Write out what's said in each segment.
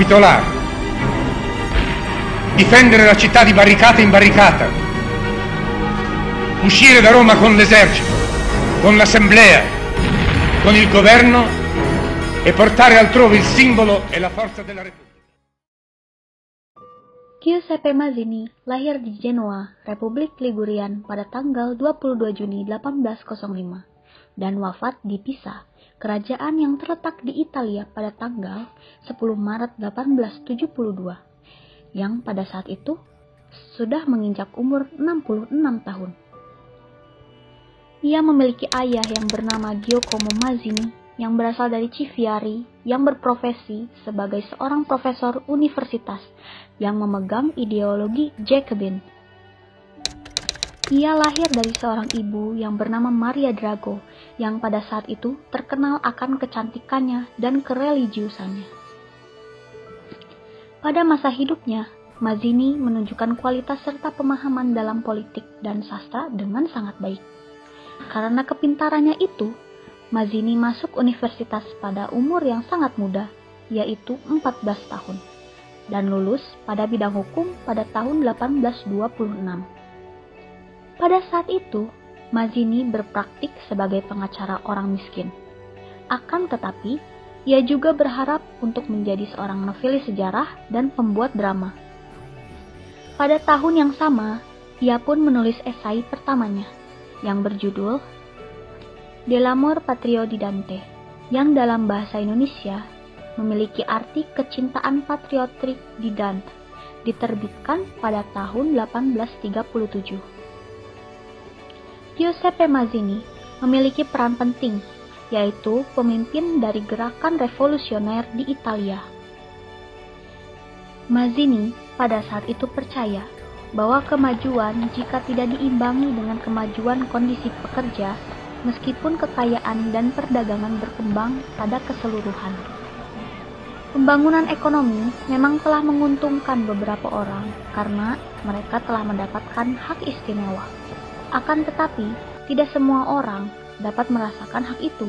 capitolare, difendere la città di barricata in barricata, uscire da Roma con l'esercito, con l'assemblea, con il governo e portare altrove il simbolo e la forza della Repubblica. Giuseppe Mazzini lahir di Genoa, Republik Ligurian pada tanggal 22 Juni 1805 dan wafat di Pisa, kerajaan yang terletak di Italia pada tanggal 10 Maret 1872, yang pada saat itu sudah menginjak umur 66 tahun. Ia memiliki ayah yang bernama Giacomo Mazzini yang berasal dari Civiari yang berprofesi sebagai seorang profesor universitas yang memegang ideologi Jacobin. Ia lahir dari seorang ibu yang bernama Maria Drago yang pada saat itu terkenal akan kecantikannya dan kereligiusannya. Pada masa hidupnya, Mazzini menunjukkan kualitas serta pemahaman dalam politik dan sastra dengan sangat baik. Karena kepintarannya itu, Mazzini masuk universitas pada umur yang sangat muda, yaitu 14 tahun, dan lulus pada bidang hukum pada tahun 1826. Pada saat itu, Mazzini berpraktik sebagai pengacara orang miskin. Akan tetapi, ia juga berharap untuk menjadi seorang novelis sejarah dan pembuat drama. Pada tahun yang sama, ia pun menulis esai pertamanya, yang berjudul Dell'amor patrio di Dante, yang dalam bahasa Indonesia memiliki arti kecintaan patriotik di Dante, diterbitkan pada tahun 1837. Giuseppe Mazzini memiliki peran penting, yaitu pemimpin dari gerakan revolusioner di Italia. Mazzini pada saat itu percaya bahwa kemajuan jika tidak diimbangi dengan kemajuan kondisi pekerja, meskipun kekayaan dan perdagangan berkembang pada keseluruhan. Pembangunan ekonomi memang telah menguntungkan beberapa orang karena mereka telah mendapatkan hak istimewa. Akan tetapi, tidak semua orang dapat merasakan hak itu.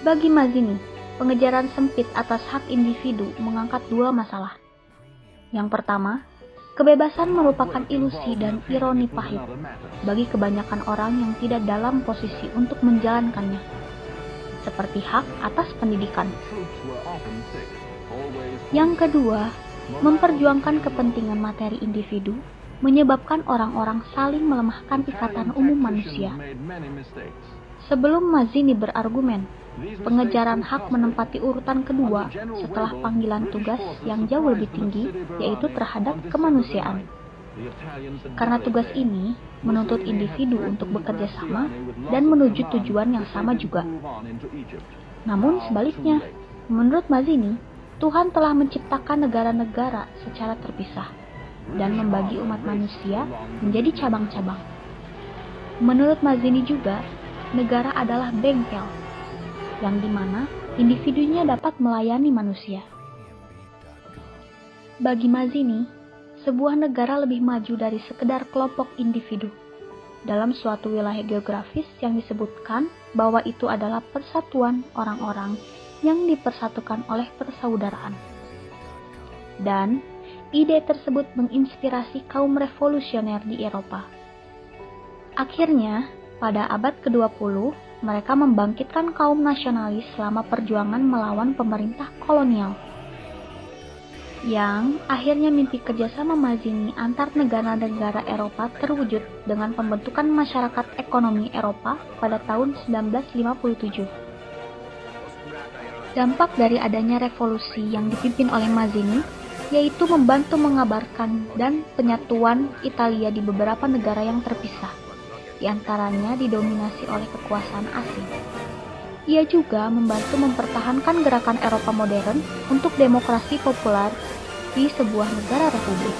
Bagi Mazzini, pengejaran sempit atas hak individu mengangkat dua masalah. Yang pertama, kebebasan merupakan ilusi dan ironi pahit bagi kebanyakan orang yang tidak dalam posisi untuk menjalankannya, seperti hak atas pendidikan. Yang kedua, memperjuangkan kepentingan materi individu menyebabkan orang-orang saling melemahkan ikatan umum manusia. Sebelum Mazzini berargumen, pengejaran hak menempati urutan kedua setelah panggilan tugas yang jauh lebih tinggi, yaitu terhadap kemanusiaan. Karena tugas ini menuntut individu untuk bekerja sama dan menuju tujuan yang sama juga. Namun sebaliknya, menurut Mazzini, Tuhan telah menciptakan negara-negara secara terpisah dan membagi umat manusia menjadi cabang-cabang. Menurut Mazzini juga, negara adalah bengkel, yang dimana individunya dapat melayani manusia. Bagi Mazzini, sebuah negara lebih maju dari sekedar kelompok individu. Dalam suatu wilayah geografis yang disebutkan bahwa itu adalah persatuan orang-orang yang dipersatukan oleh persaudaraan. Dan ide tersebut menginspirasi kaum revolusioner di Eropa. Akhirnya, pada abad ke-20, mereka membangkitkan kaum nasionalis selama perjuangan melawan pemerintah kolonial. Yang akhirnya mimpi kerjasama Mazzini antar negara-negara Eropa terwujud dengan pembentukan masyarakat ekonomi Eropa pada tahun 1957. Dampak dari adanya revolusi yang dipimpin oleh Mazzini yaitu membantu mengabarkan dan penyatuan Italia di beberapa negara yang terpisah, di antaranya didominasi oleh kekuasaan asing. Ia juga membantu mempertahankan gerakan Eropa modern untuk demokrasi populer di sebuah negara republik.